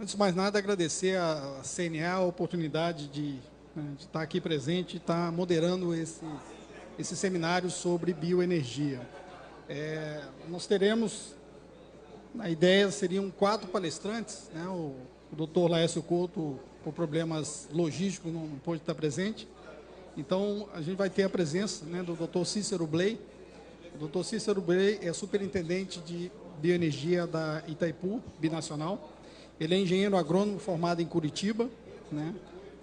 Antes de mais nada, agradecer à CNA a oportunidade de estar aqui presente e estar moderando esse seminário sobre bioenergia. Nós teremos, a ideia seriam 4 palestrantes, né? O doutor Laércio Couto, por problemas logísticos, não pôde estar presente. Então, a gente vai ter a presença, né, do doutor Cícero Bley. O doutor Cícero Bley é superintendente de bioenergia da Itaipu, binacional. Ele é engenheiro agrônomo formado em Curitiba, né,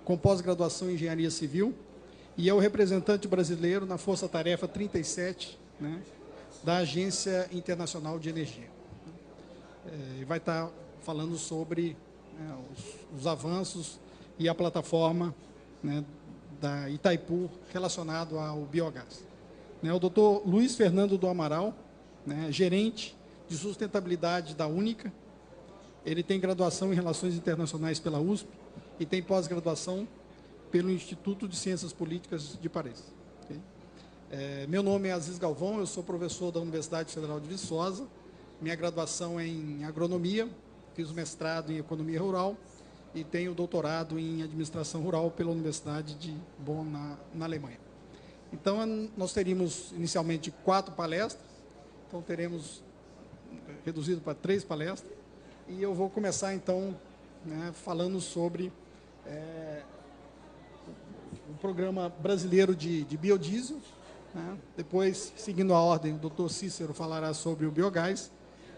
com pós-graduação em engenharia civil, e é o representante brasileiro na Força Tarefa 37, né, da Agência Internacional de Energia. Ele vai estar falando sobre os avanços e a plataforma, né, da Itaipu relacionado ao biogás. O doutor Luiz Fernando do Amaral, né, gerente de sustentabilidade da Única. Ele tem graduação em Relações Internacionais pela USP e tem pós-graduação pelo Instituto de Ciências Políticas de Paris. Okay? Meu nome é Aziz Galvão, eu sou professor da Universidade Federal de Viçosa. Minha graduação é em agronomia, fiz o mestrado em economia rural e tenho doutorado em administração rural pela Universidade de Bonn, na Alemanha. Então, nós teríamos inicialmente 4 palestras, então teremos reduzido para 3 palestras, e eu vou começar, então, né, falando sobre o Programa Brasileiro de Biodiesel, né? Depois, seguindo a ordem, o doutor Cícero falará sobre o biogás,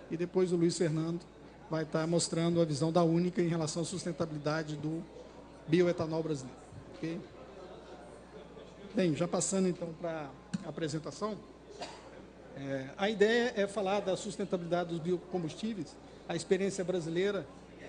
e depois o Luiz Fernando vai estar mostrando a visão da Única em relação à sustentabilidade do bioetanol brasileiro. Okay? Bem, já passando então para a apresentação, a ideia é falar da sustentabilidade dos biocombustíveis, a experiência brasileira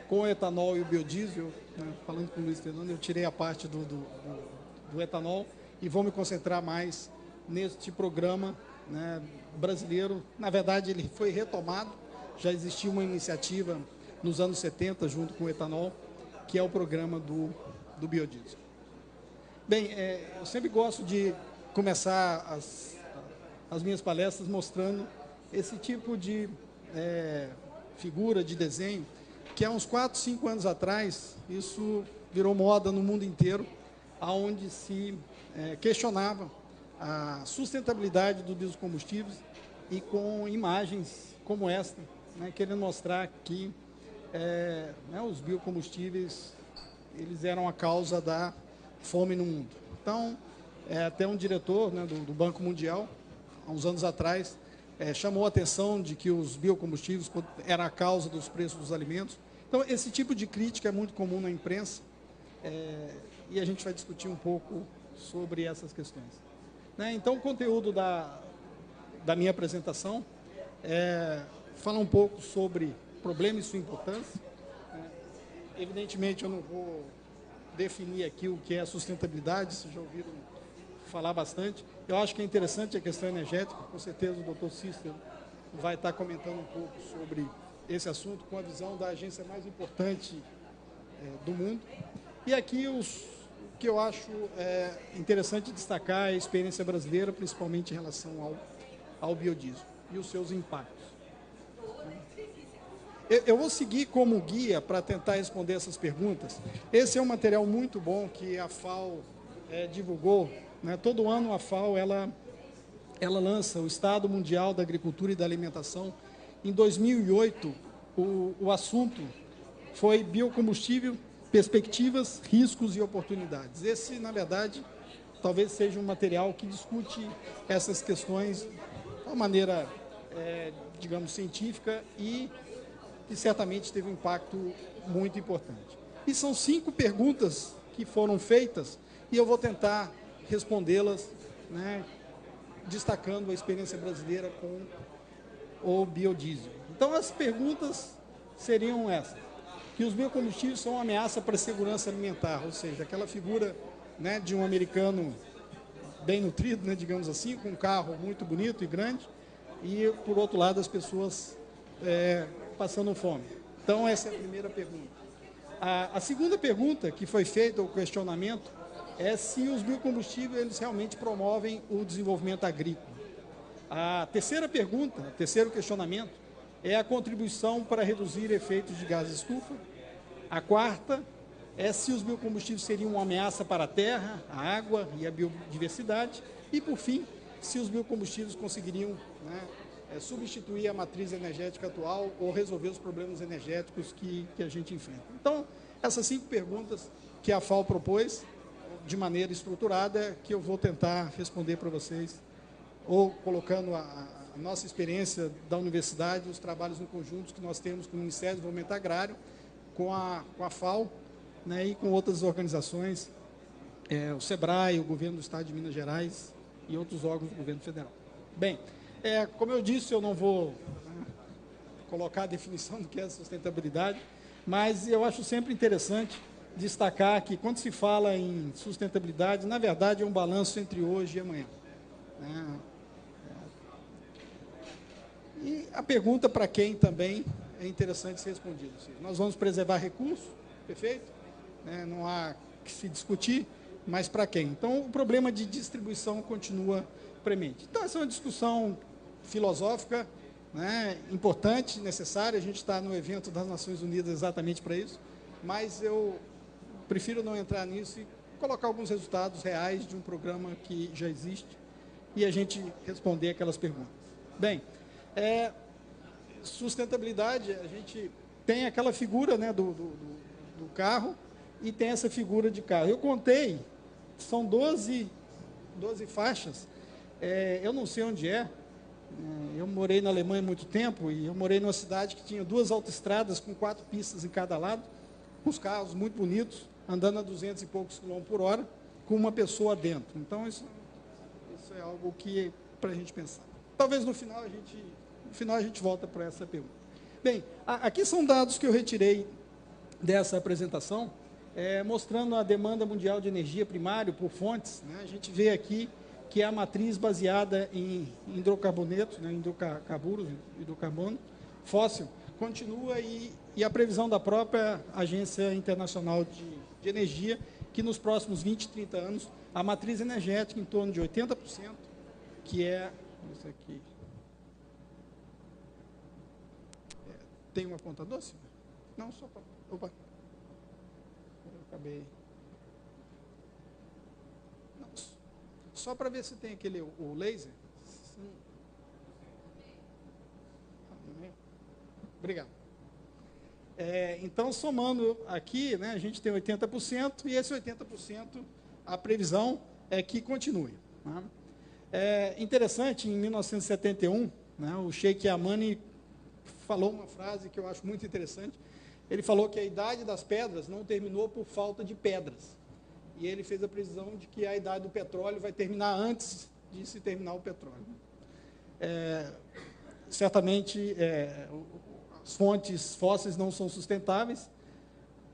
com o etanol e o biodiesel, né? Falando com o Luiz Fernando, eu tirei a parte do etanol e vou me concentrar mais neste programa, né, brasileiro. Na verdade, ele foi retomado, já existia uma iniciativa nos anos 70, junto com o etanol, que é o programa do biodiesel. Bem, eu sempre gosto de começar as minhas palestras mostrando esse tipo de figura, de desenho, que há uns 4, 5 anos atrás, isso virou moda no mundo inteiro, onde se questionava a sustentabilidade dos biocombustíveis e com imagens como esta, né, querendo mostrar que os biocombustíveis eles eram a causa da fome no mundo. Então, até um diretor, né, do Banco Mundial, há uns anos atrás, chamou a atenção de que os biocombustíveis eram a causa dos preços dos alimentos. Então, esse tipo de crítica é muito comum na imprensa, e a gente vai discutir um pouco sobre essas questões. Né? Então, o conteúdo da minha apresentação fala um pouco sobre o problema e sua importância. Evidentemente, eu não vou definir aqui o que é sustentabilidade, vocês já ouviram falar bastante. Eu acho que é interessante a questão energética, com certeza o doutor Cícero vai estar comentando um pouco sobre esse assunto, com a visão da agência mais importante do mundo. E aqui o que eu acho interessante destacar é a experiência brasileira, principalmente em relação ao biodiesel e os seus impactos. Eu vou seguir como guia para tentar responder essas perguntas. Esse é um material muito bom que a FAO divulgou. Né? Todo ano a FAO ela lança o Estado Mundial da Agricultura e da Alimentação. Em 2008, o assunto foi biocombustível, perspectivas, riscos e oportunidades. Esse, na verdade, talvez seja um material que discute essas questões de uma maneira, digamos, científica e que certamente teve um impacto muito importante. E são 5 perguntas que foram feitas e eu vou tentar respondê-las, né, destacando a experiência brasileira com o biodiesel. Então, as perguntas seriam essas: que os biocombustíveis são uma ameaça para a segurança alimentar, ou seja, aquela figura, né, de um americano bem nutrido, né, digamos assim, com um carro muito bonito e grande, e, por outro lado, as pessoas passando fome. Então, essa é a primeira pergunta. A segunda pergunta que foi feita, o questionamento, é se os biocombustíveis eles realmente promovem o desenvolvimento agrícola. A terceira pergunta, o terceiro questionamento, é a contribuição para reduzir efeitos de gases estufa. A quarta é se os biocombustíveis seriam uma ameaça para a terra, a água e a biodiversidade. E, por fim, se os biocombustíveis conseguiriam, né, substituir a matriz energética atual ou resolver os problemas energéticos que a gente enfrenta. Então, essas 5 perguntas que a FAO propôs, de maneira estruturada, que eu vou tentar responder para vocês, ou colocando a nossa experiência da universidade, os trabalhos em conjunto que nós temos com o Ministério do Desenvolvimento Agrário, com a FAO, né, e com outras organizações, o SEBRAE, o Governo do Estado de Minas Gerais e outros órgãos do Governo Federal. Bem, como eu disse, eu não vou colocar a definição do que é sustentabilidade, mas eu acho sempre interessante destacar que, quando se fala em sustentabilidade, na verdade é um balanço entre hoje e amanhã. E a pergunta para quem também é interessante ser respondida. Nós vamos preservar recursos, perfeito? Não há que se discutir, mas para quem? Então, o problema de distribuição continua premente. Então, essa é uma discussão filosófica, né, importante, necessária. A gente está no evento das Nações Unidas exatamente para isso, mas eu prefiro não entrar nisso e colocar alguns resultados reais de um programa que já existe e a gente responder aquelas perguntas. Bem, sustentabilidade, a gente tem aquela figura, né, do carro e tem essa figura de carro. Eu contei, são 12 faixas, eu não sei onde é. Eu morei na Alemanha há muito tempo e eu morei numa cidade que tinha 2 autoestradas com 4 pistas em cada lado, com os carros muito bonitos, andando a 200 e poucos quilômetros por hora, com uma pessoa dentro. Então, isso é algo que para a gente pensar. Talvez no final a gente volta para essa pergunta. Bem, aqui são dados que eu retirei dessa apresentação, mostrando a demanda mundial de energia primária por fontes, né? A gente vê aqui que é a matriz baseada em hidrocarbonetos, né, hidrocarburos, hidrocarbono fóssil, continua e a previsão da própria Agência Internacional de Energia, que nos próximos 20, 30 anos, a matriz energética em torno de 80%, que é isso aqui. Tem um apontador, senhor? Não, só para... Opa. Eu acabei... Só para ver se tem o laser. Obrigado. Então, somando aqui, né, a gente tem 80%, e esse 80%, a previsão é que continue. Né? Interessante, em 1971, né, o Sheikh Yamani falou uma frase que eu acho muito interessante. Ele falou que a idade das pedras não terminou por falta de pedras. E ele fez a previsão de que a idade do petróleo vai terminar antes de se terminar o petróleo. Certamente, as fontes fósseis não são sustentáveis,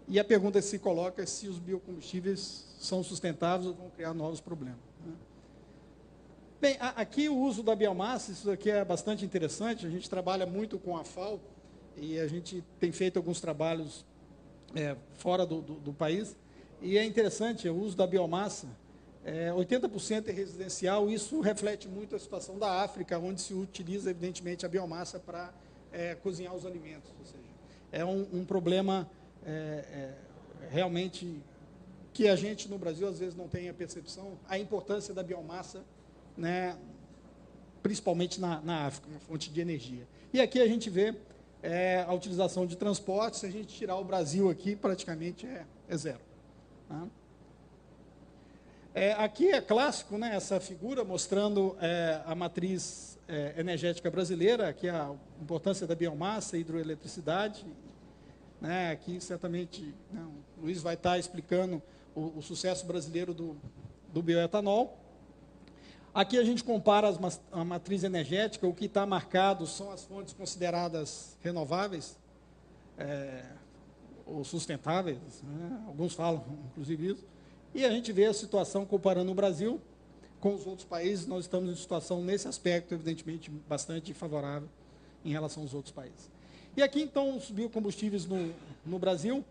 e a pergunta que se coloca é se os biocombustíveis são sustentáveis ou vão criar novos problemas. Né? Bem, aqui o uso da biomassa, isso aqui é bastante interessante, a gente trabalha muito com a FAO, e a gente tem feito alguns trabalhos fora do país. E é interessante, o uso da biomassa, 80% é residencial, isso reflete muito a situação da África, onde se utiliza, evidentemente, a biomassa para cozinhar os alimentos. Ou seja, é um problema realmente que a gente, no Brasil, às vezes não tem a percepção, a importância da biomassa, né, principalmente na África, uma fonte de energia. E aqui a gente vê a utilização de transporte, se a gente tirar o Brasil aqui, praticamente é zero. Aqui é clássico, né, essa figura mostrando a matriz energética brasileira, aqui a importância da biomassa e hidroeletricidade. Né, aqui, certamente, né, o Luiz vai estar explicando o sucesso brasileiro do bioetanol. Aqui a gente compara a matriz energética, o que está marcado são as fontes consideradas renováveis, ou sustentáveis, né? Alguns falam, inclusive, isso. E a gente vê a situação comparando o Brasil com os outros países. Nós estamos em situação, nesse aspecto, evidentemente, bastante favorável em relação aos outros países. E aqui, então, os biocombustíveis no Brasil,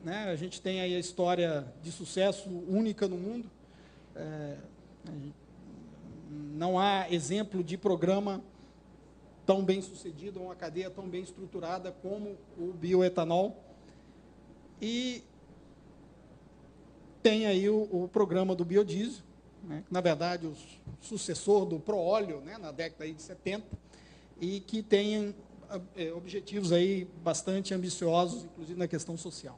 né, a gente tem aí a história de sucesso única no mundo. Não há exemplo de programa tão bem sucedido, uma cadeia tão bem estruturada como o bioetanol. E tem aí o programa do biodiesel, né, na verdade, o sucessor do Proóleo, né, na década aí de 70, e que tem objetivos aí bastante ambiciosos, inclusive na questão social.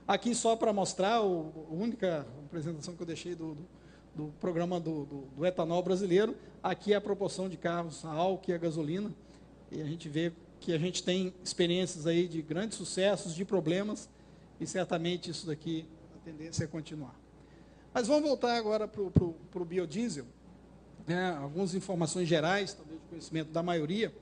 Aqui, só para mostrar, a única apresentação que eu deixei do programa do etanol brasileiro, aqui é a proporção de carros a álcool e a gasolina, e a gente vê que a gente tem experiências aí de grandes sucessos, de problemas, e certamente isso daqui, a tendência é continuar. Mas vamos voltar agora para o biodiesel, né, algumas informações gerais, talvez de conhecimento da maioria.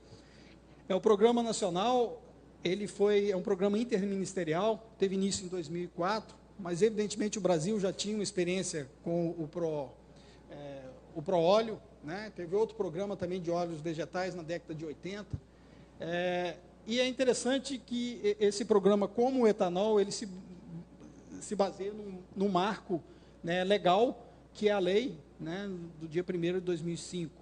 O Programa Nacional, é um programa interministerial, teve início em 2004, mas evidentemente o Brasil já tinha uma experiência com o Proóleo, né? Teve outro programa também de óleos vegetais na década de 80. E é interessante que esse programa, como o etanol, ele se baseia num marco, né, legal, que é a lei, né, do dia 1º de 2005.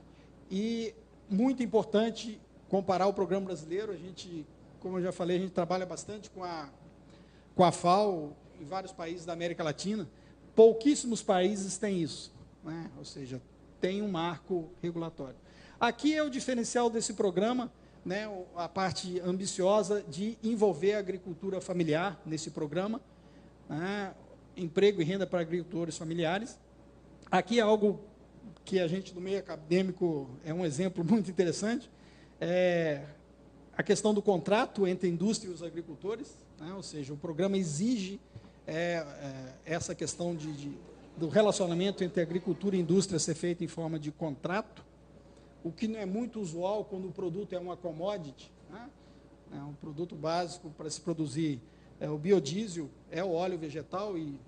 E muito importante comparar o programa brasileiro, a gente, como eu já falei, a gente trabalha bastante com a FAO em vários países da América Latina. Pouquíssimos países têm isso, né? Ou seja, tem um marco regulatório. Aqui é o diferencial desse programa, né, a parte ambiciosa de envolver a agricultura familiar nesse programa, né, emprego e renda para agricultores familiares. Aqui é algo que a gente do meio acadêmico é um exemplo muito interessante, a questão do contrato entre a indústria e os agricultores, né? Ou seja, o programa exige essa questão do relacionamento entre agricultura e indústria ser feito em forma de contrato, o que não é muito usual quando o produto é uma commodity, né? É um produto básico para se produzir. O biodiesel é o óleo vegetal e,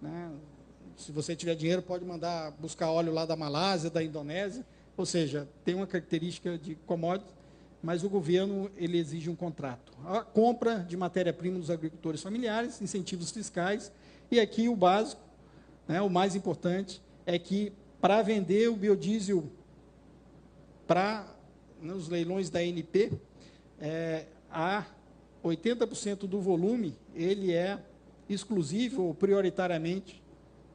né, se você tiver dinheiro, pode mandar buscar óleo lá da Malásia, da Indonésia, ou seja, tem uma característica de commodity, mas o governo ele exige um contrato. A compra de matéria-prima dos agricultores familiares, incentivos fiscais, e aqui o básico, né, o mais importante, é que para vender o biodiesel nos leilões da ANP, a 80% do volume, ele é exclusivo ou prioritariamente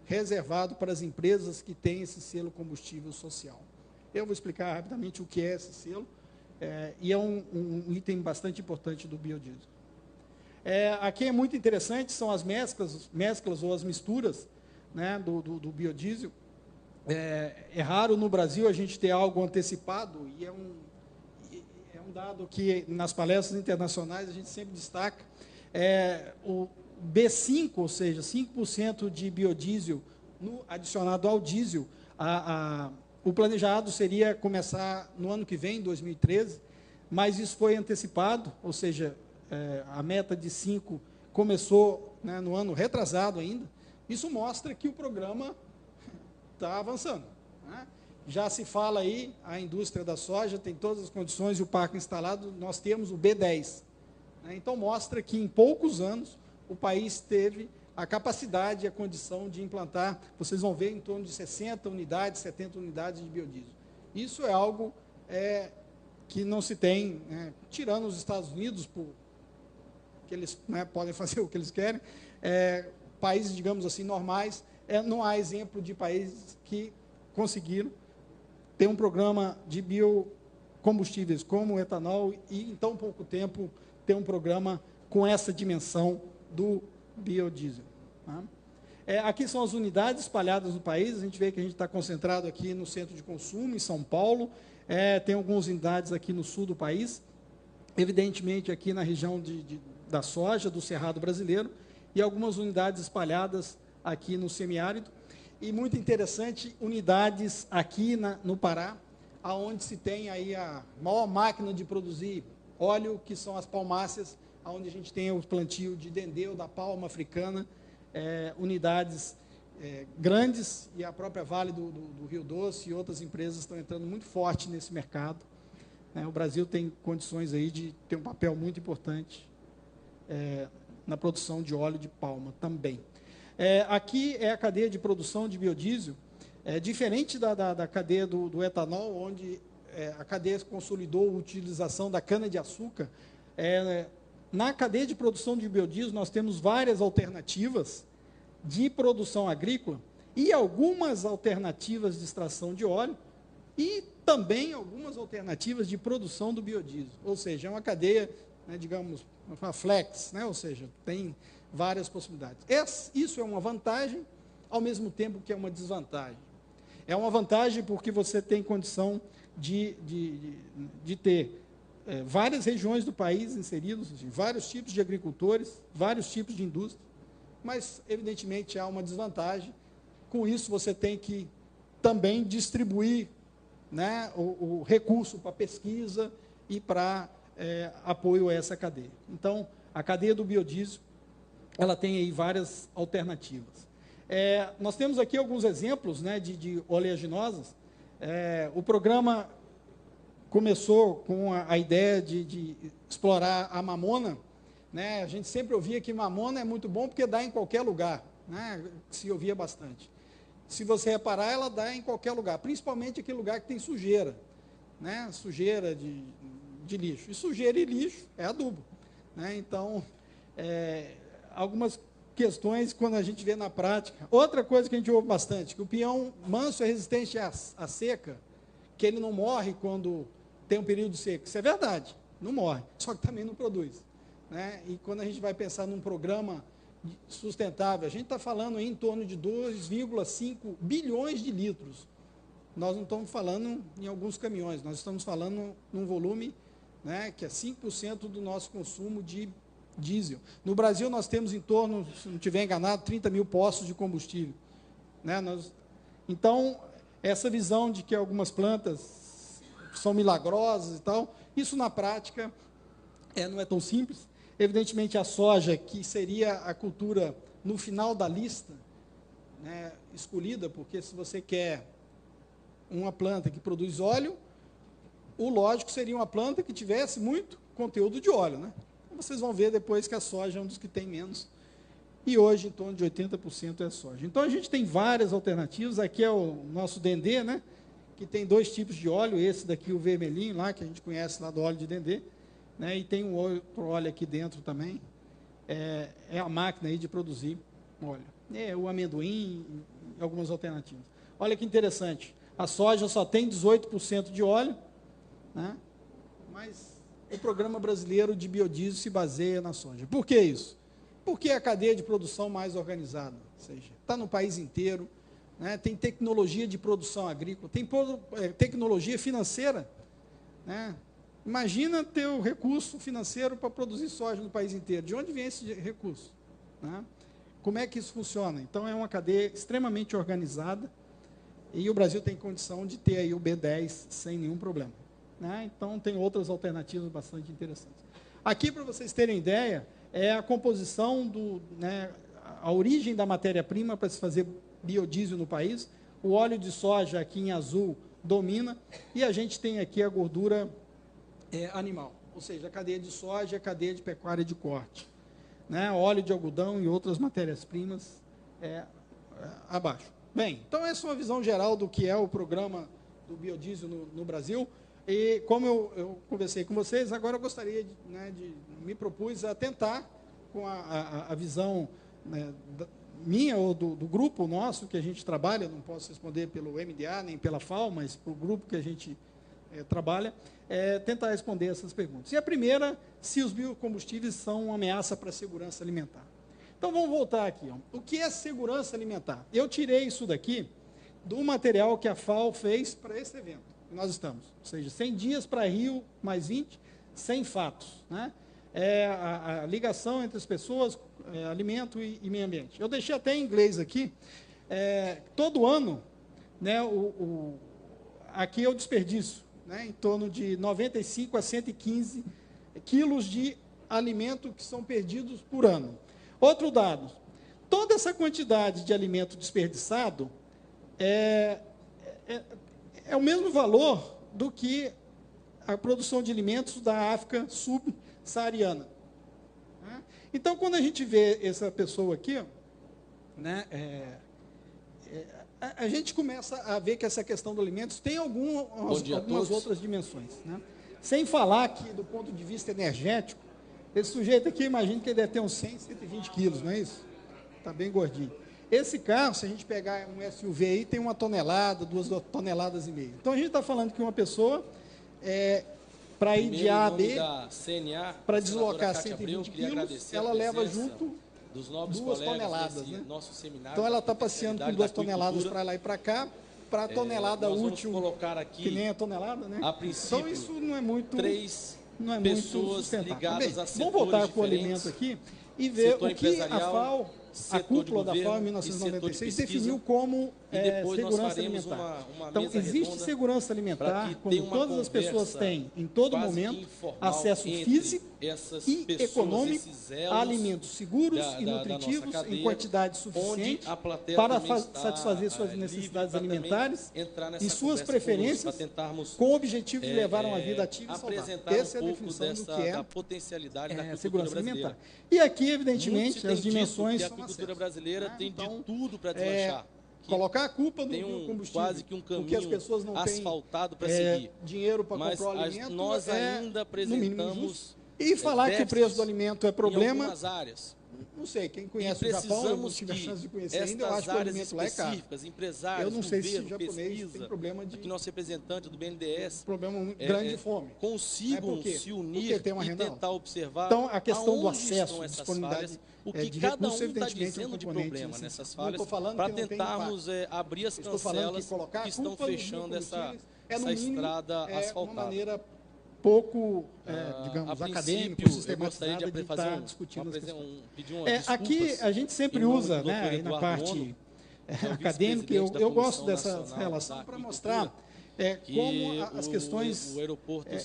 reservado para as empresas que têm esse selo combustível social. Eu vou explicar rapidamente o que é esse selo, e é um item bastante importante do biodiesel. Aqui é muito interessante, são as mesclas ou as misturas, né, do biodiesel. É raro no Brasil a gente ter algo antecipado, e é um dado que nas palestras internacionais a gente sempre destaca, o B5, ou seja, 5% de biodiesel adicionado ao diesel. O planejado seria começar no ano que vem, 2013, mas isso foi antecipado, ou seja, a meta de 5 começou, né, no ano retrasado ainda. Isso mostra que o programa está avançando, né? Já se fala aí, a indústria da soja tem todas as condições e o parque instalado, nós temos o B10. Né? Então, mostra que em poucos anos o país teve a capacidade e a condição de implantar, vocês vão ver, em torno de 60 unidades, 70 unidades de biodiesel. Isso é algo que não se tem, né, tirando os Estados Unidos, que eles, né, podem fazer o que eles querem, países, digamos assim, normais, não há exemplo de países que conseguiram ter um programa de biocombustíveis como o etanol e, em tão pouco tempo, ter um programa com essa dimensão do biodiesel. Tá? Aqui são as unidades espalhadas no país, a gente vê que a gente está concentrado aqui no centro de consumo, em São Paulo, tem algumas unidades aqui no sul do país, evidentemente aqui na região da soja, do Cerrado brasileiro, e algumas unidades espalhadas aqui no semiárido, e muito interessante, unidades aqui no Pará, aonde se tem aí a maior máquina de produzir óleo, que são as palmáceas, onde a gente tem o plantio de dendê, da palma africana, unidades grandes, e a própria Vale do Rio Doce e outras empresas estão entrando muito forte nesse mercado. O Brasil tem condições aí de ter um papel muito importante na produção de óleo de palma também. Aqui é a cadeia de produção de biodiesel, diferente da cadeia do etanol, onde a cadeia consolidou a utilização da cana-de-açúcar. na cadeia de produção de biodiesel, nós temos várias alternativas de produção agrícola e algumas alternativas de extração de óleo e também algumas alternativas de produção do biodiesel. Ou seja, é uma cadeia, né, digamos, uma flex, né, ou seja, tem várias possibilidades. Isso é uma vantagem, ao mesmo tempo que é uma desvantagem. É uma vantagem porque você tem condição de ter várias regiões do país inseridas, vários tipos de agricultores, vários tipos de indústria, mas, evidentemente, há uma desvantagem. Com isso, você tem que também distribuir, né, o recurso para pesquisa e para apoio a essa cadeia. Então, a cadeia do biodiesel, ela tem aí várias alternativas. Nós temos aqui alguns exemplos, né, de oleaginosas. O programa começou com a ideia de explorar a mamona, né? A gente sempre ouvia que mamona é muito bom porque dá em qualquer lugar, né? Se ouvia bastante. Se você reparar, ela dá em qualquer lugar, principalmente aquele lugar que tem sujeira, né? Sujeira de lixo. E sujeira e lixo é adubo, né? Então, algumas questões quando a gente vê na prática. Outra coisa que a gente ouve bastante, que o peão manso é resistente à seca, que ele não morre quando tem um período seco. Isso é verdade, não morre, só que também não produz, né? E quando a gente vai pensar num programa sustentável, a gente está falando em torno de 2,5 bilhões de litros. Nós não estamos falando em alguns caminhões, nós estamos falando num volume, né, que é 5% do nosso consumo de diesel. No Brasil, nós temos em torno, se não estiver enganado, 30 mil postos de combustível, né? Então, essa visão de que algumas plantas são milagrosas e tal, isso na prática não é tão simples. Evidentemente, a soja, que seria a cultura no final da lista, né, escolhida, porque se você quer uma planta que produz óleo, o lógico seria uma planta que tivesse muito conteúdo de óleo, né? Vocês vão ver depois que a soja é um dos que tem menos. E hoje, em torno de 80% é soja. Então, a gente tem várias alternativas. Aqui é o nosso dendê, né, que tem 2 tipos de óleo. Esse daqui, o vermelhinho, lá, que a gente conhece lá do óleo de dendê, né, e tem um outro óleo aqui dentro também. É a máquina aí de produzir óleo. O amendoim e algumas alternativas. Olha que interessante. A soja só tem 18% de óleo, né, mas o Programa Brasileiro de Biodiesel se baseia na soja. Por que isso? Porque é a cadeia de produção mais organizada, ou seja, está no país inteiro, né, tem tecnologia de produção agrícola, tem tecnologia financeira, né? Imagina ter o recurso financeiro para produzir soja no país inteiro. De onde vem esse recurso, né? Como é que isso funciona? Então, é uma cadeia extremamente organizada e o Brasil tem condição de ter aí o B10 sem nenhum problema, né? Então, tem outras alternativas bastante interessantes. Aqui, para vocês terem ideia, é a composição, a origem da matéria-prima para se fazer biodiesel no país. O óleo de soja, aqui em azul, domina, e a gente tem aqui a gordura animal, ou seja, a cadeia de soja, a cadeia de pecuária de corte, né? Óleo de algodão e outras matérias-primas abaixo. Bem, então essa é uma visão geral do que é o programa do biodiesel no Brasil. E como eu conversei com vocês, agora eu gostaria me propus a tentar, com a visão, né, minha ou do grupo nosso que a gente trabalha, não posso responder pelo MDA nem pela FAO, mas para o grupo que a gente trabalha, tentar responder essas perguntas. E a primeira, se os biocombustíveis são uma ameaça para a segurança alimentar. Então, vamos voltar aqui. O que é segurança alimentar? Eu tirei isso daqui do material que a FAO fez para esse evento que nós estamos. Ou seja, 100 dias para Rio mais 20, 100 fatos, né? A ligação entre as pessoas, alimento e meio ambiente. Eu deixei até em inglês aqui. Todo ano, né, aqui é o desperdício, né, em torno de 95 a 115 quilos de alimento que são perdidos por ano. Outro dado, toda essa quantidade de alimento desperdiçado é o mesmo valor do que a produção de alimentos da África subsaariana. Então, quando a gente vê essa pessoa aqui, né, a gente começa a ver que essa questão dos alimentos tem algumas outras dimensões, né? Sem falar que, do ponto de vista energético, Esse sujeito aqui, imagino que ele deve ter uns 100, 120 quilos, não é isso? Está bem gordinho. Esse carro, se a gente pegar um SUV aí, tem 1 tonelada, 2 toneladas e meia. Então, a gente está falando que uma pessoa, para ir de A a B, para deslocar 120 quilos, ela leva junto dos novos 2 toneladas. Né? Nosso seminário, então, ela está passeando com 2 toneladas para lá e para cá, para a tonelada útil, colocar aqui, que nem a tonelada, né? A princípio, então, isso não é muito... Não é pessoas muito ligadas a setores vamos voltar com o alimento aqui e ver o que a FAO, a cúpula da FAO em 1996 definiu como segurança alimentar. Então, existe segurança alimentar quando todas as pessoas têm, em todo momento, acesso físico e econômico a alimentos seguros e nutritivos em quantidade suficiente para satisfazer suas necessidades alimentares e suas preferências com o objetivo de levar uma vida ativa e saudável. Essa é a definição do que é segurança alimentar. E aqui, evidentemente, as dimensões são a agricultura brasileira tem de tudo para deslanchar. Colocar a culpa no combustível, quase que um caminho porque as pessoas não asfaltado para seguir. Dinheiro para comprar o alimento, nós ainda apresentamos e falar que o preço do alimento é problema. Em algumas áreas. Não sei, quem conhece o Japão, eu não tive a chance de conhecer ainda, eu acho que o alimento lá é caro. Empresários, eu não sei governo, se o japonês pesquisa, tem problema de... Aqui nosso representante do BNDES... Problema muito grande de fome. Consigam se unir e tentar observar então, a questão do acesso, disponibilidade, o que cada um está dizendo de problema nessas falhas, para tentarmos abrir as cancelas que estão fechando essa estrada asfaltada. Pouco, digamos, acadêmico, sistematizada de estar discutindo as questões. Aqui a gente sempre usa, né, aí na parte acadêmica, eu gosto dessa relação para mostrar como as questões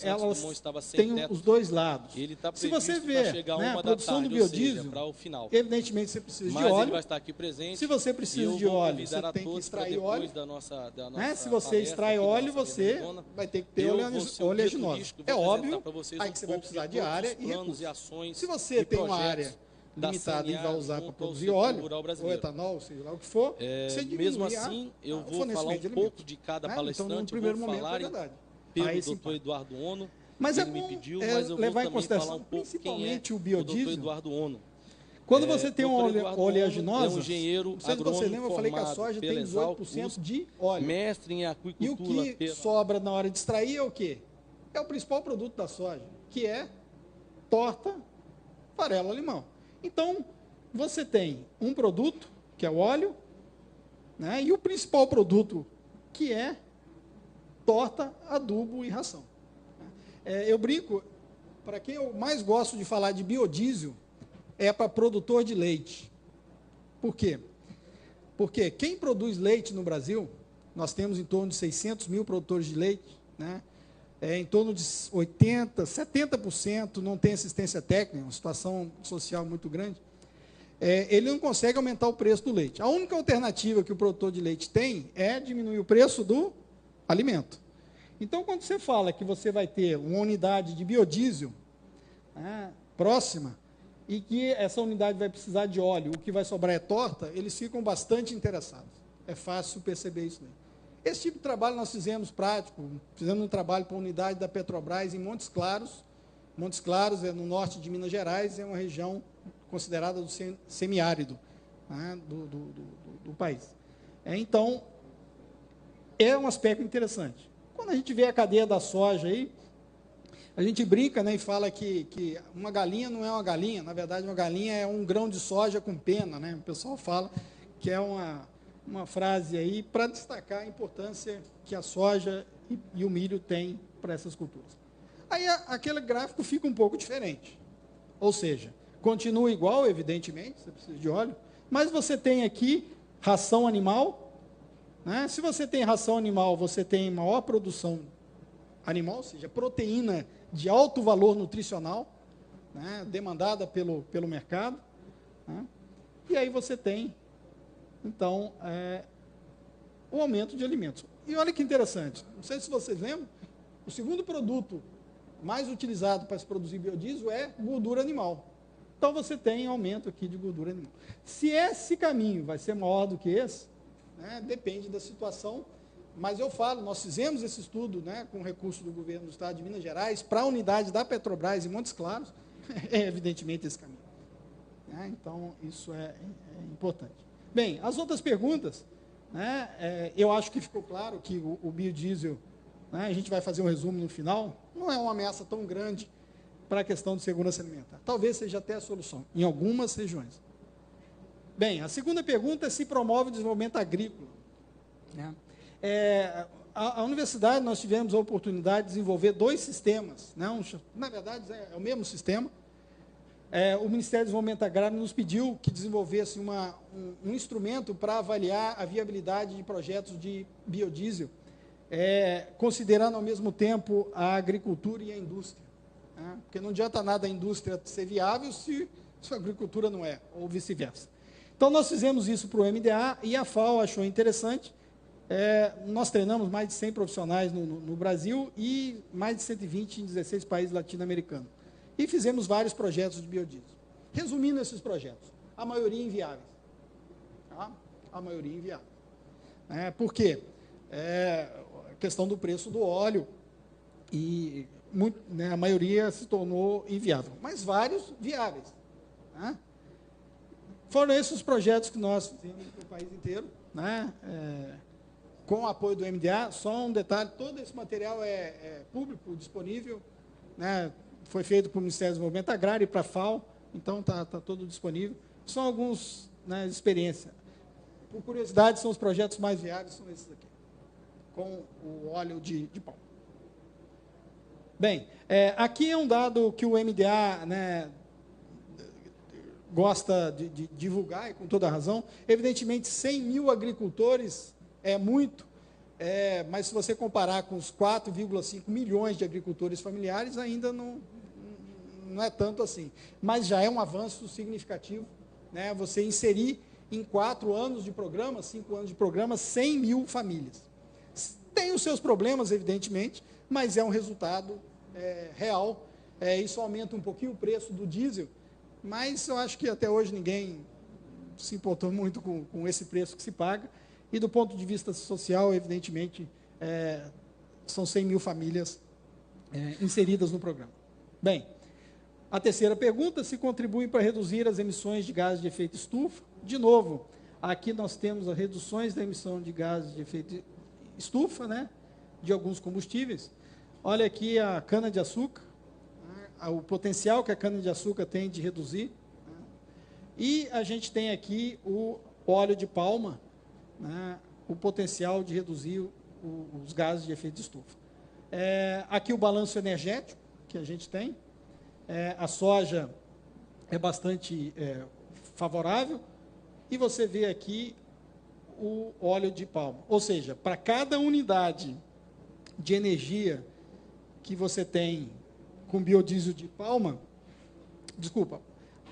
elas têm os dois lados. Se você vê, né, a produção do biodiesel, evidentemente você precisa de óleo. Se você precisa de óleo, você tem que extrair óleo. Se você extrai óleo, você vai ter que ter oleaginosa. É óbvio, aí que você vai precisar de área e recursos. Se você tem uma área limitada e vai usar para produzir óleo, ou etanol, seja lá o que for, você mesmo assim, eu vou falar um pouco de cada palestrante, eu vou falar pelo doutor Eduardo Ono, mas ele me pediu, mas eu vou levar em consideração principalmente o biodiesel. Eduardo Ono. Quando você tem uma oleaginosa, é um engenheiro agrônomo, você lembra, eu falei que a soja tem 18% de óleo. Mestre em aquicultura. E o que sobra na hora de extrair é o quê? É o principal produto da soja, que é torta, farelo, limão. Então, você tem um produto, que é o óleo, né, e o principal produto, que é torta, adubo e ração. Eu brinco, para quem eu mais gosto de falar de biodiesel, é para produtor de leite. Por quê? Porque quem produz leite no Brasil, nós temos em torno de 600 mil produtores de leite, né, em torno de 80%, 70% não tem assistência técnica, uma situação social muito grande, ele não consegue aumentar o preço do leite. A única alternativa que o produtor de leite tem é diminuir o preço do alimento. Então, quando você fala que você vai ter uma unidade de biodiesel, né, próxima, e que essa unidade vai precisar de óleo, o que vai sobrar é torta, eles ficam bastante interessados. É fácil perceber isso aí. Esse tipo de trabalho nós fizemos prático, fizemos um trabalho para a unidade da Petrobras em Montes Claros. Montes Claros é no norte de Minas Gerais, é uma região considerada do semiárido, né, do país. Então, é um aspecto interessante. Quando a gente vê a cadeia da soja aí, a gente brinca, né, e fala que uma galinha não é uma galinha, na verdade uma galinha é um grão de soja com pena, né? O pessoal fala que é uma frase aí para destacar a importância que a soja e o milho têm para essas culturas. Aí aquele gráfico fica um pouco diferente. Ou seja, continua igual, evidentemente, você precisa de óleo, mas você tem aqui ração animal, né? Se você tem ração animal, você tem maior produção animal, ou seja, proteína de alto valor nutricional, né, demandada pelo mercado, né? E aí você tem, então, o aumento de alimentos. E olha que interessante, não sei se vocês lembram, o segundo produto mais utilizado para se produzir biodiesel é gordura animal. Então, você tem aumento aqui de gordura animal. Se esse caminho vai ser maior do que esse, né, depende da situação, mas eu falo, nós fizemos esse estudo, né, com recurso do governo do Estado de Minas Gerais, para a unidade da Petrobras em Montes Claros, é evidentemente esse caminho. Então, isso é importante. Bem, as outras perguntas, né, eu acho que ficou claro que o biodiesel, né, a gente vai fazer um resumo no final, não é uma ameaça tão grande para a questão de segurança alimentar. Talvez seja até a solução, em algumas regiões. Bem, a segunda pergunta é se promove o desenvolvimento agrícola. Né? A universidade, nós tivemos a oportunidade de desenvolver 2 sistemas. Né? Na verdade, é o mesmo sistema. O Ministério do Desenvolvimento Agrário nos pediu que desenvolvesse um instrumento para avaliar a viabilidade de projetos de biodiesel, considerando ao mesmo tempo a agricultura e a indústria. Né? Porque não adianta nada a indústria ser viável se a agricultura não é, ou vice-versa. Então, nós fizemos isso para o MDA e a FAO achou interessante. Nós treinamos mais de 100 profissionais no Brasil e mais de 120 em 16 países latino-americanos. E fizemos vários projetos de biodiesel. Resumindo esses projetos, a maioria inviáveis. Tá? A maioria inviáveis. Por quê? A questão do preço do óleo e a maioria se tornou inviável, mas vários viáveis. Tá? Foram esses os projetos que nós fizemos no país inteiro, né? Com o apoio do MDA. Só um detalhe, todo esse material é público, disponível, né? Foi feito para o Ministério do Desenvolvimento Agrário e para a FAO, então está todo disponível. São alguns, né, experiências. Por curiosidade, são os projetos mais viáveis, são esses aqui, com o óleo de palma. Bem, aqui é um dado que o MDA, né, gosta de divulgar, e com toda a razão. Evidentemente, 100 mil agricultores é muito, mas se você comparar com os 4,5 milhões de agricultores familiares, ainda não é tanto assim. Mas já é um avanço significativo, né, você inserir em 4 anos de programa, 5 anos de programa, 100 mil famílias. Tem os seus problemas, evidentemente, mas é um resultado real. Isso aumenta um pouquinho o preço do diesel, mas eu acho que até hoje ninguém se importou muito com esse preço que se paga. E do ponto de vista social, evidentemente, são 100 mil famílias inseridas no programa. Bem, a terceira pergunta, se contribuem para reduzir as emissões de gases de efeito estufa. De novo, aqui nós temos as reduções da emissão de gases de efeito estufa, né, de alguns combustíveis. Olha aqui a cana-de-açúcar, o potencial que a cana-de-açúcar tem de reduzir. E a gente tem aqui o óleo de palma, né, o potencial de reduzir os gases de efeito estufa. Aqui o balanço energético que a gente tem. A soja é bastante favorável. E você vê aqui o óleo de palma. Ou seja, para cada unidade de energia que você tem com biodiesel de palma,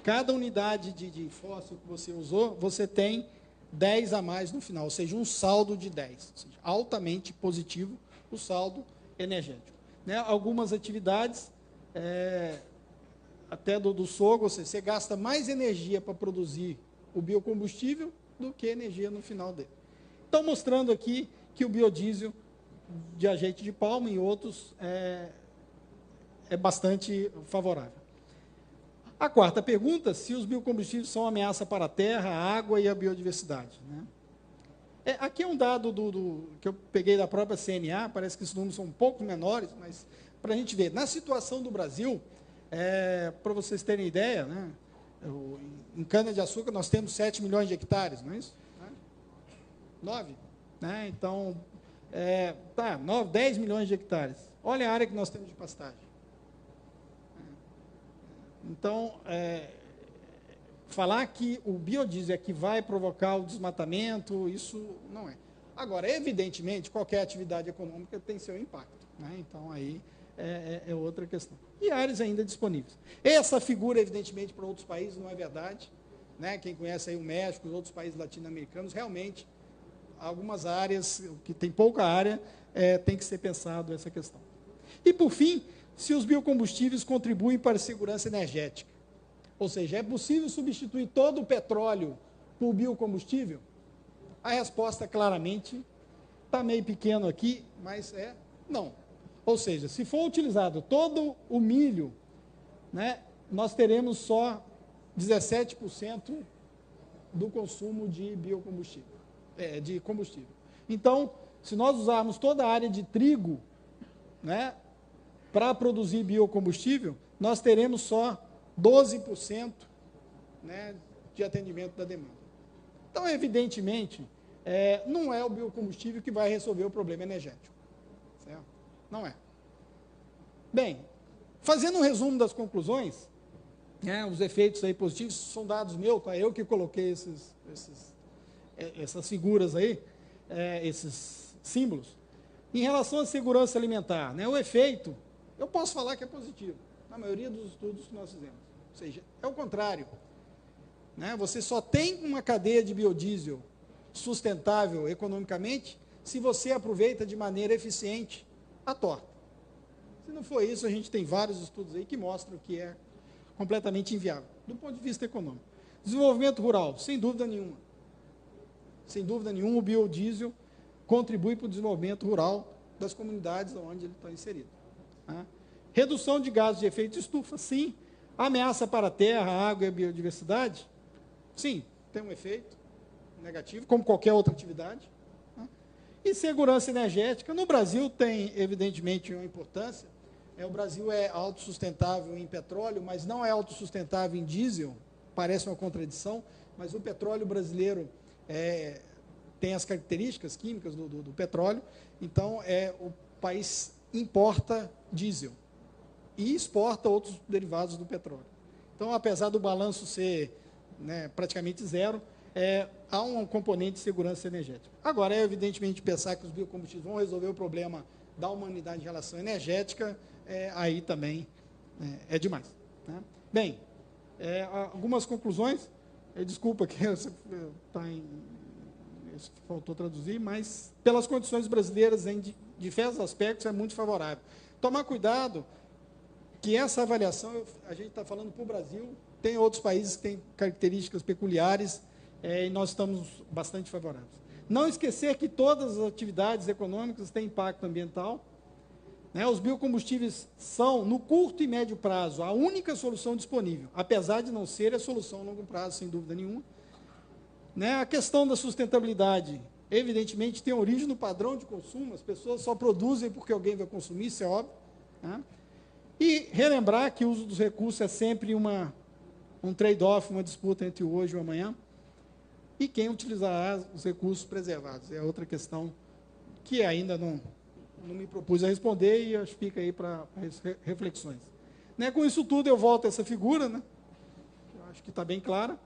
cada unidade de fósforo que você usou, você tem 10 a mais no final, ou seja, um saldo de 10, ou seja, altamente positivo o saldo energético. Né? Algumas atividades, até do sogro, ou seja, você gasta mais energia para produzir o biocombustível do que energia no final dele. Então, mostrando aqui que o biodiesel de azeite de palma e outros é bastante favorável. A quarta pergunta, se os biocombustíveis são uma ameaça para a terra, a água e a biodiversidade. Né? Aqui é um dado que eu peguei da própria CNA, parece que esses números são um pouco menores, mas para a gente ver, na situação do Brasil, para vocês terem ideia, né, em cana-de-açúcar nós temos 7 milhões de hectares, não é isso? 9? Né? Então, 10 milhões de hectares. Olha a área que nós temos de pastagem. Então, falar que o biodiesel é que vai provocar o desmatamento, isso não é. Agora, evidentemente, qualquer atividade econômica tem seu impacto. Né? Então, aí é outra questão. E áreas ainda disponíveis. Essa figura, evidentemente, para outros países não é verdade. Né? Quem conhece aí o México, os outros países latino-americanos, realmente, algumas áreas, que tem pouca área, tem que ser pensado essa questão. E, por fim, se os biocombustíveis contribuem para a segurança energética. Ou seja, é possível substituir todo o petróleo por biocombustível? A resposta, claramente, está meio pequeno aqui, mas não. Ou seja, se for utilizado todo o milho, né, nós teremos só 17% do consumo de biocombustível, de combustível. Então, se nós usarmos toda a área de trigo, né, para produzir biocombustível, nós teremos só 12%, né, de atendimento da demanda. Então, evidentemente, não é o biocombustível que vai resolver o problema energético. Certo? Não é. Bem, fazendo um resumo das conclusões, os efeitos aí positivos são dados meus, tá? Eu que coloquei essas figuras aí, esses símbolos. Em relação à segurança alimentar, né, o efeito, eu posso falar que é positivo, na maioria dos estudos que nós fizemos. Ou seja, é o contrário. Né? Você só tem uma cadeia de biodiesel sustentável economicamente se você aproveita de maneira eficiente a torta. Se não for isso, a gente tem vários estudos aí que mostram que é completamente inviável, do ponto de vista econômico. Desenvolvimento rural, sem dúvida nenhuma. Sem dúvida nenhuma, o biodiesel contribui para o desenvolvimento rural das comunidades onde ele está inserido. Tá? Redução de gases de efeito estufa, sim. Ameaça para a terra, a água e a biodiversidade, sim, tem um efeito negativo, como qualquer outra atividade. Tá? E segurança energética, no Brasil tem, evidentemente, uma importância. O Brasil é autossustentável em petróleo, mas não é autossustentável em diesel, parece uma contradição, mas o petróleo brasileiro tem as características químicas do petróleo, então o país importa diesel e exporta outros derivados do petróleo. Então, apesar do balanço ser, né, praticamente zero, há um componente de segurança energética. Agora, evidentemente, pensar que os biocombustíveis vão resolver o problema da humanidade em relação à energética, aí também é demais. Né? Bem, algumas conclusões, desculpa que faltou traduzir, mas pelas condições brasileiras em diversos aspectos é muito favorável. Tomar cuidado que essa avaliação, a gente está falando para o Brasil, tem outros países que têm características peculiares e nós estamos bastante favoráveis. Não esquecer que todas as atividades econômicas têm impacto ambiental. Né? Os biocombustíveis são, no curto e médio prazo, a única solução disponível, apesar de não ser a solução a longo prazo, sem dúvida nenhuma. Né? A questão da sustentabilidade, evidentemente, tem origem no padrão de consumo, as pessoas só produzem porque alguém vai consumir, isso é óbvio. Né? E relembrar que o uso dos recursos é sempre um trade-off, uma disputa entre o hoje e o amanhã, e quem utilizará os recursos preservados. É outra questão que ainda não me propus a responder e acho que fica aí para reflexões. Né? Com isso tudo, eu volto a essa figura, né? Eu acho que está bem clara.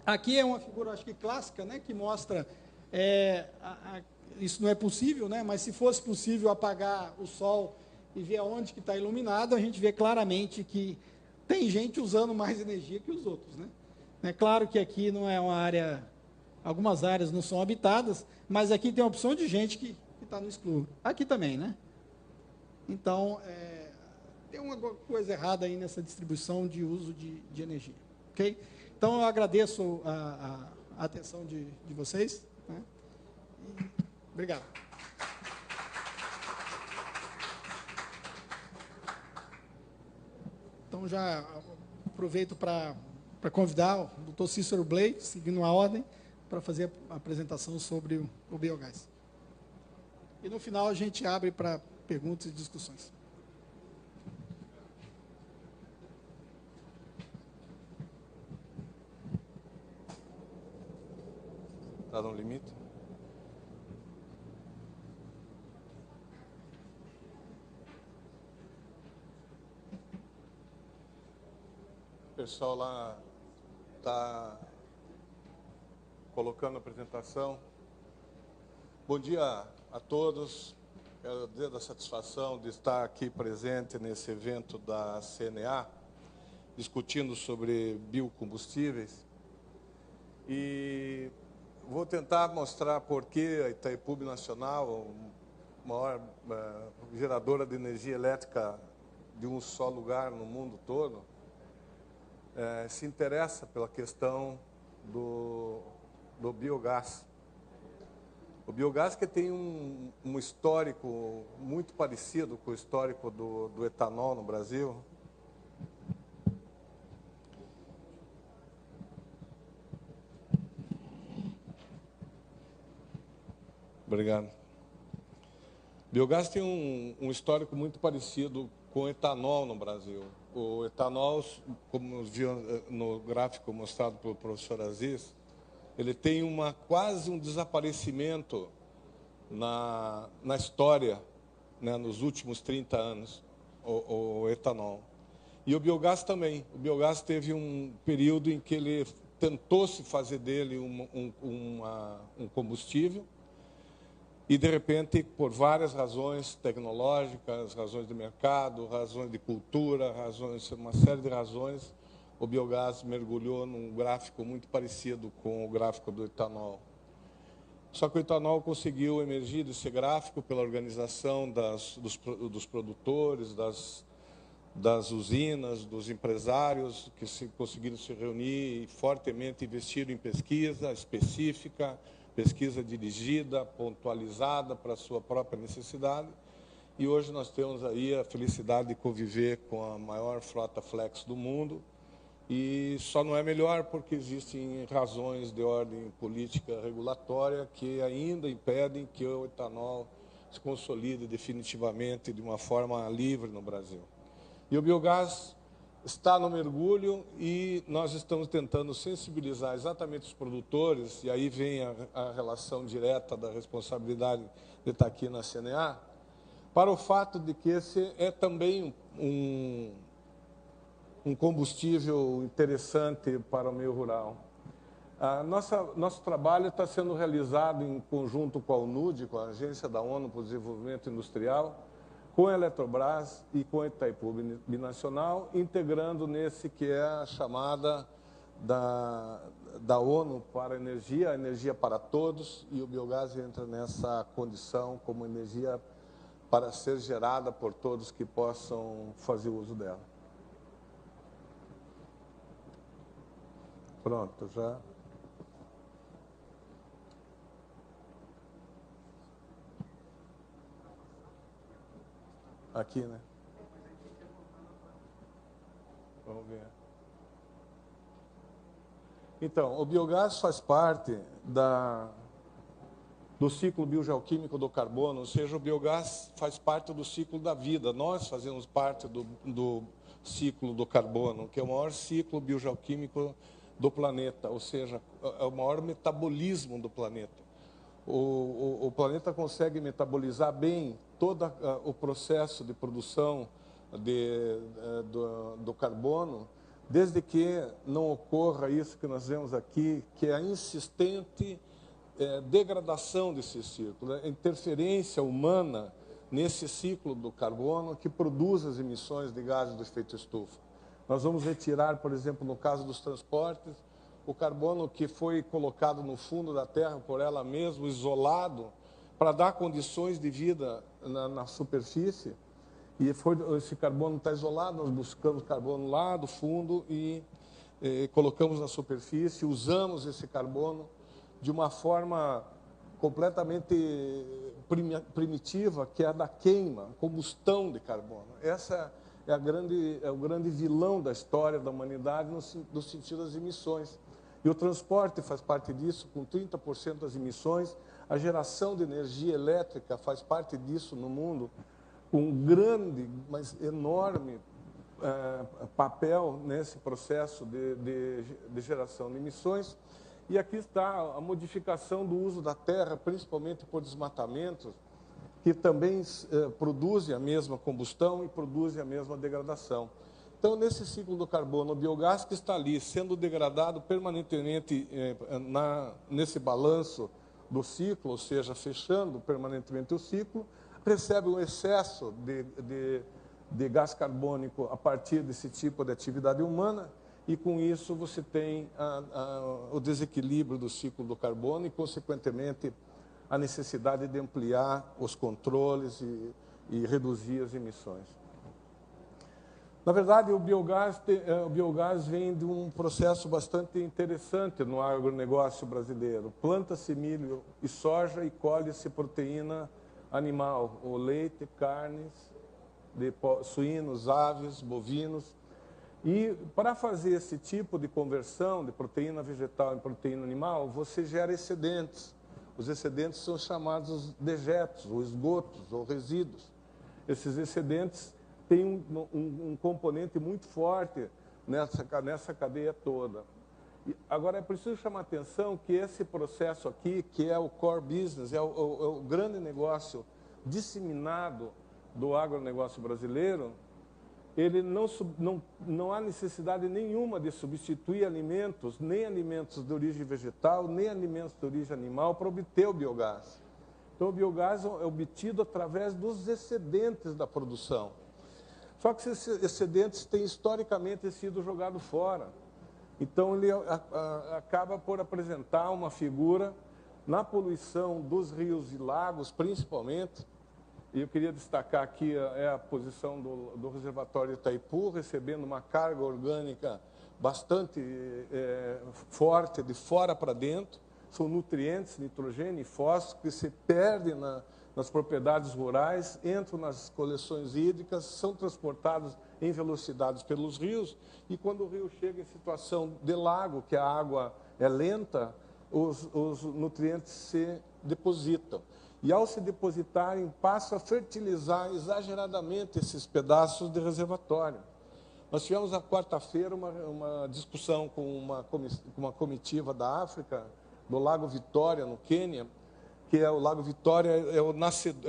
Aqui é uma figura, acho que clássica, né? Que mostra, isso não é possível, né? Mas se fosse possível apagar o sol e ver aonde que está iluminado, a gente vê claramente que tem gente usando mais energia que os outros. Né? É claro que aqui não é uma área, algumas áreas não são habitadas, mas aqui tem a opção de gente que está no escuro. Aqui também, né? Então, tem uma coisa errada aí nessa distribuição de uso de energia. Ok? Então, eu agradeço a atenção de vocês. Né? Obrigado. Então, já aproveito para convidar o doutor Cícero Blake, seguindo a ordem, para fazer a apresentação sobre o biogás. E, no final, a gente abre para perguntas e discussões. Está no limite? O pessoal lá está colocando a apresentação. Bom dia a todos. Quero dizer da satisfação de estar aqui presente nesse evento da CNA, discutindo sobre biocombustíveis. E vou tentar mostrar por que a Itaipu Nacional, a maior geradora de energia elétrica de um só lugar no mundo todo, se interessa pela questão do biogás. O biogás que tem um histórico muito parecido com o histórico do etanol no Brasil. Obrigado. Biogás tem um histórico muito parecido com o etanol no Brasil. O etanol, como viu no gráfico mostrado pelo professor Aziz, ele tem quase um desaparecimento na história, né, nos últimos 30 anos, o etanol. E o biogás também. O biogás teve um período em que ele tentou-se fazer dele um combustível, e, de repente, por várias razões tecnológicas, razões de mercado, razões de cultura, uma série de razões, o biogás mergulhou num gráfico muito parecido com o gráfico do etanol. Só que o etanol conseguiu emergir desse gráfico pela organização dos produtores, das usinas, dos empresários, que conseguiram se reunir e fortemente investiram em pesquisa específica, pesquisa dirigida, pontualizada para a sua própria necessidade. E hoje nós temos aí a felicidade de conviver com a maior frota flex do mundo. E só não é melhor porque existem razões de ordem política regulatória que ainda impedem que o etanol se consolide definitivamente de uma forma livre no Brasil. E o biogás está no mergulho e nós estamos tentando sensibilizar exatamente os produtores, e aí vem a relação direta da responsabilidade de estar aqui na CNA, para o fato de que esse é também um combustível interessante para o meio rural. Nosso trabalho está sendo realizado em conjunto com a UNUD, com a Agência da ONU para o Desenvolvimento Industrial, com a Eletrobras e com a Itaipu Binacional, integrando nesse que é a chamada da ONU para a energia para todos, e o biogás entra nessa condição como energia para ser gerada por todos que possam fazer uso dela. Pronto, já... Aqui, né? Vamos ver. Então, o biogás faz parte do ciclo biogeoquímico do carbono, ou seja, o biogás faz parte do ciclo da vida. Nós fazemos parte do ciclo do carbono, que é o maior ciclo biogeoquímico do planeta, ou seja, é o maior metabolismo do planeta. O planeta consegue metabolizar bem todo o processo de produção do carbono, desde que não ocorra isso que nós vemos aqui, que é a insistente degradação desse ciclo, a interferência humana nesse ciclo do carbono que produz as emissões de gases do efeito estufa. Nós vamos retirar, por exemplo, no caso dos transportes, o carbono que foi colocado no fundo da Terra por ela mesma, isolado, para dar condições de vida na superfície. E esse carbono está isolado, nós buscamos carbono lá do fundo e colocamos na superfície, usamos esse carbono de uma forma completamente primitiva, que é a da queima, combustão de carbono. Essa é o grande vilão da história da humanidade no sentido das emissões. E o transporte faz parte disso, com 30% das emissões. A geração de energia elétrica faz parte disso no mundo, com um grande, mas enorme papel nesse processo de geração de emissões. E aqui está a modificação do uso da terra, principalmente por desmatamentos, que também produzem a mesma combustão e produzem a mesma degradação. Então, nesse ciclo do carbono, o biogás que está ali, sendo degradado permanentemente nesse balanço do ciclo, ou seja, fechando permanentemente o ciclo, recebe um excesso de gás carbônico a partir desse tipo de atividade humana, e com isso você tem o desequilíbrio do ciclo do carbono e, consequentemente, a necessidade de ampliar os controles e reduzir as emissões. Na verdade, o biogás vem de um processo bastante interessante no agronegócio brasileiro. Planta-se milho e soja e colhe-se proteína animal, ou leite, carnes de suínos, aves, bovinos. E para fazer esse tipo de conversão de proteína vegetal em proteína animal, você gera excedentes. Os excedentes são chamados dejetos, ou esgotos, ou resíduos. Esses excedentes têm um componente muito forte nessa cadeia toda. Agora, é preciso chamar a atenção que esse processo aqui, que é o core business, é o grande negócio disseminado do agronegócio brasileiro, ele não há necessidade nenhuma de substituir alimentos, nem alimentos de origem vegetal, nem alimentos de origem animal, para obter o biogás. Então, o biogás é obtido através dos excedentes da produção. Só que esses excedentes têm historicamente sido jogados fora. Então, ele acaba por apresentar uma figura na poluição dos rios e lagos, principalmente. E eu queria destacar aqui a posição do reservatório Itaipu, recebendo uma carga orgânica bastante forte, de fora para dentro. São nutrientes, nitrogênio e fósforo, que se perdem nas propriedades rurais, entram nas coleções hídricas, são transportados em velocidades pelos rios, e quando o rio chega em situação de lago, que a água é lenta, os nutrientes se depositam. E, ao se depositarem, passam a fertilizar exageradamente esses pedaços de reservatório. Nós tivemos, na quarta-feira, uma discussão com uma comitiva da África, do Lago Vitória, no Quênia, que é o Lago Vitória, é o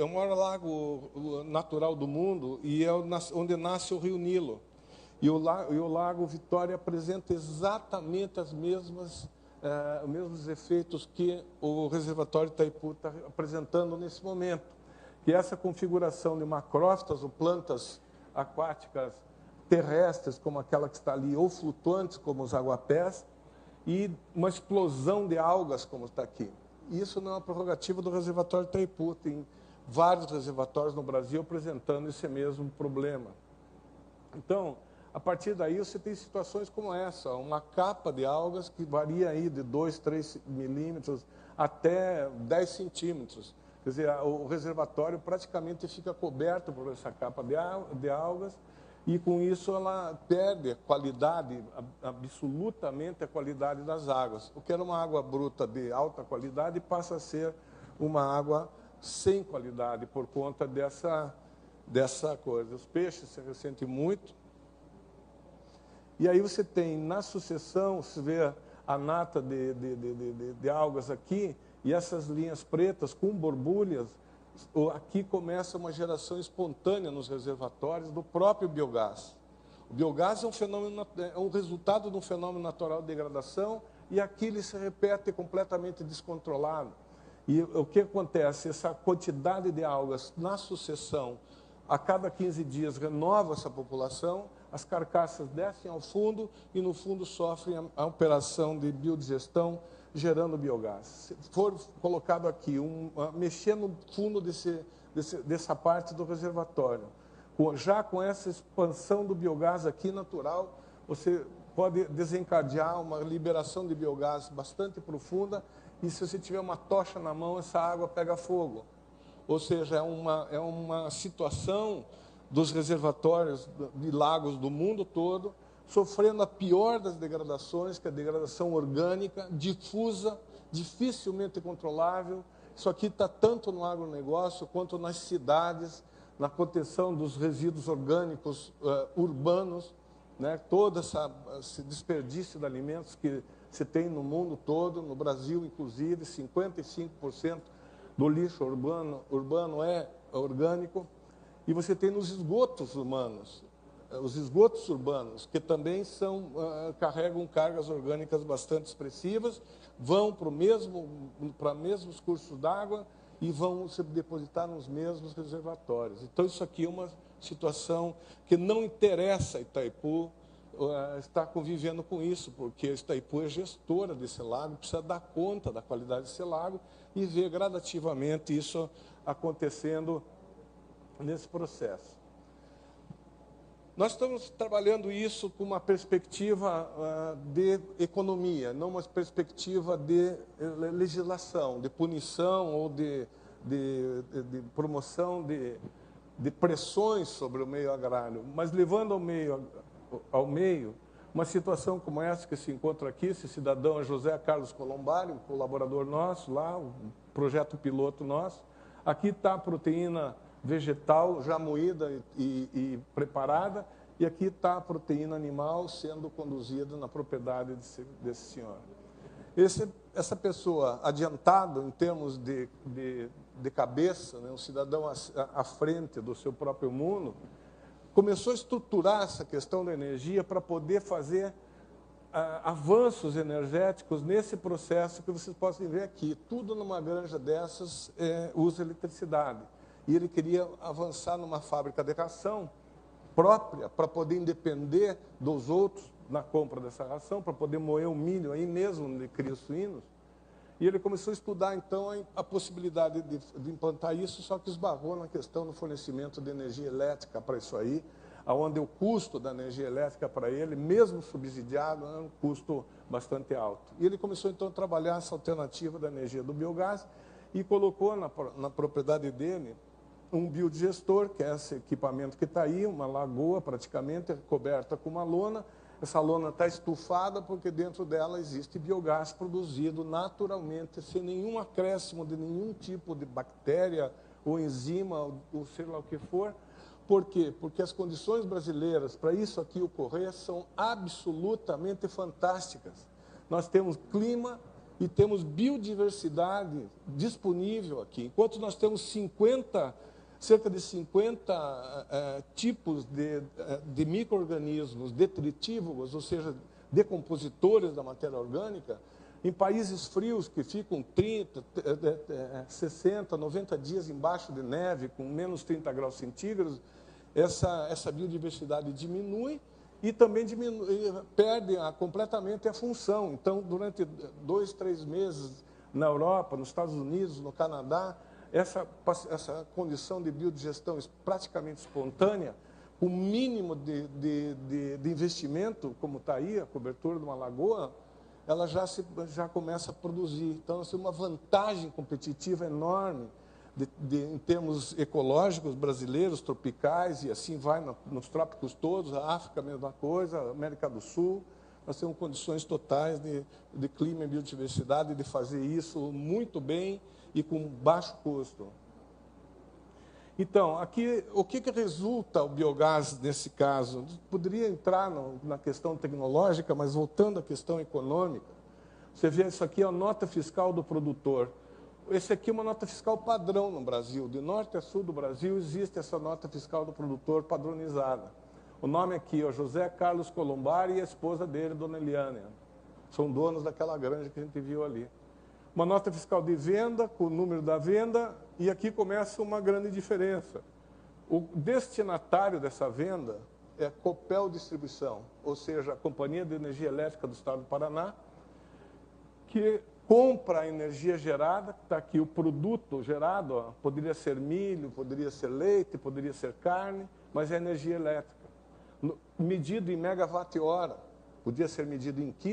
maior lago natural do mundo e é onde nasce o Rio Nilo. E o Lago Vitória apresenta exatamente os mesmos efeitos que o reservatório Itaipu está apresentando nesse momento, que é essa configuração de macrófitas ou plantas aquáticas terrestres, como aquela que está ali, ou flutuantes, como os aguapés, e uma explosão de algas, como está aqui. Isso não é uma prerrogativa do reservatório Itaipu, tem vários reservatórios no Brasil apresentando esse mesmo problema. Então, a partir daí, você tem situações como essa, uma capa de algas que varia aí de 2, 3 milímetros até 10 centímetros. Quer dizer, o reservatório praticamente fica coberto por essa capa de algas, e com isso ela perde a qualidade, absolutamente a qualidade das águas. O que era uma água bruta de alta qualidade passa a ser uma água sem qualidade por conta dessa coisa. Os peixes se ressentem muito. E aí você tem, na sucessão, você vê a nata de algas aqui, e essas linhas pretas com borbulhas. Aqui começa uma geração espontânea nos reservatórios do próprio biogás. O biogás é um resultado de um fenômeno natural de degradação, e aqui ele se repete completamente descontrolado. E o que acontece? Essa quantidade de algas na sucessão, a cada 15 dias renova essa população, as carcaças descem ao fundo e no fundo sofrem a operação de biodigestão, gerando biogás. Se for colocado aqui, mexer no fundo dessa parte do reservatório, já com essa expansão do biogás aqui natural, você pode desencadear uma liberação de biogás bastante profunda, e se você tiver uma tocha na mão, essa água pega fogo. Ou seja, é uma situação dos reservatórios de lagos do mundo todo, sofrendo a pior das degradações, que é a degradação orgânica, difusa, dificilmente controlável. Isso aqui está tanto no agronegócio quanto nas cidades, na contenção dos resíduos orgânicos urbanos, né? Todo esse desperdício de alimentos que se tem no mundo todo, no Brasil inclusive, 55% do lixo urbano é orgânico. E você tem nos esgotos humanos, os esgotos urbanos, que também carregam cargas orgânicas bastante expressivas, vão para mesmos cursos d'água e vão se depositar nos mesmos reservatórios. Então, isso aqui é uma situação que não interessa a Itaipu estar convivendo com isso, porque a Itaipu é gestora desse lago, precisa dar conta da qualidade desse lago e ver gradativamente isso acontecendo nesse processo. Nós estamos trabalhando isso com uma perspectiva de economia, não uma perspectiva de legislação, de punição ou de promoção de pressões sobre o meio agrário, mas levando ao meio uma situação como essa que se encontra aqui, esse cidadão é José Carlos Colombari, um colaborador nosso lá, um projeto piloto nosso. Aqui está a proteína vegetal já moída e preparada, e aqui está a proteína animal sendo conduzida na propriedade desse senhor. Essa pessoa, adiantado em termos de cabeça, né, um cidadão à frente do seu próprio mundo, começou a estruturar essa questão da energia para poder fazer avanços energéticos nesse processo que vocês podem ver aqui. Tudo numa granja dessas usa eletricidade. E ele queria avançar numa fábrica de ração própria para poder independer dos outros na compra dessa ração, para poder moer o milho aí mesmo onde cria os suínos. E ele começou a estudar, então, a possibilidade de implantar isso, só que esbarrou na questão do fornecimento de energia elétrica para isso aí, onde o custo da energia elétrica para ele, mesmo subsidiado, é um custo bastante alto. E ele começou, então, a trabalhar essa alternativa da energia do biogás e colocou na propriedade dele um biodigestor, que é esse equipamento que está aí, uma lagoa praticamente coberta com uma lona. Essa lona está estufada porque dentro dela existe biogás produzido naturalmente, sem nenhum acréscimo de nenhum tipo de bactéria ou enzima, ou sei lá o que for. Por quê? Porque as condições brasileiras para isso aqui ocorrer são absolutamente fantásticas. Nós temos clima e temos biodiversidade disponível aqui. Enquanto nós temos cerca de 50 tipos de micro-organismos detritívogos, ou seja, decompositores da matéria orgânica, em países frios que ficam 30, 60, 90 dias embaixo de neve, com menos 30 graus centígrados, essa biodiversidade diminui e também perde completamente a função. Então, durante 2, 3 meses na Europa, nos Estados Unidos, no Canadá, essa condição de biodigestão praticamente espontânea, o mínimo de investimento, como está aí, a cobertura de uma lagoa, ela já começa a produzir. Então, nós temos uma vantagem competitiva enorme em termos ecológicos brasileiros, tropicais, e assim vai nos trópicos todos, a África a mesma coisa, a América do Sul. Nós temos condições totais de clima e biodiversidade de fazer isso muito bem e com baixo custo. Então, aqui, o que resulta o biogás nesse caso? Poderia entrar na questão tecnológica, mas voltando à questão econômica, você vê isso aqui, a nota fiscal do produtor. Esse aqui é uma nota fiscal padrão no Brasil. De norte a sul do Brasil existe essa nota fiscal do produtor padronizada. O nome aqui é José Carlos Colombari e a esposa dele, Dona Eliane. São donos daquela granja que a gente viu ali. Uma nota fiscal de venda, com o número da venda, e aqui começa uma grande diferença. O destinatário dessa venda é a Copel Distribuição, ou seja, a Companhia de Energia Elétrica do Estado do Paraná, que compra a energia gerada, está aqui o produto gerado, ó, poderia ser milho, poderia ser leite, poderia ser carne, mas é energia elétrica. Medido em megawatt-hora, podia ser medido em quilos.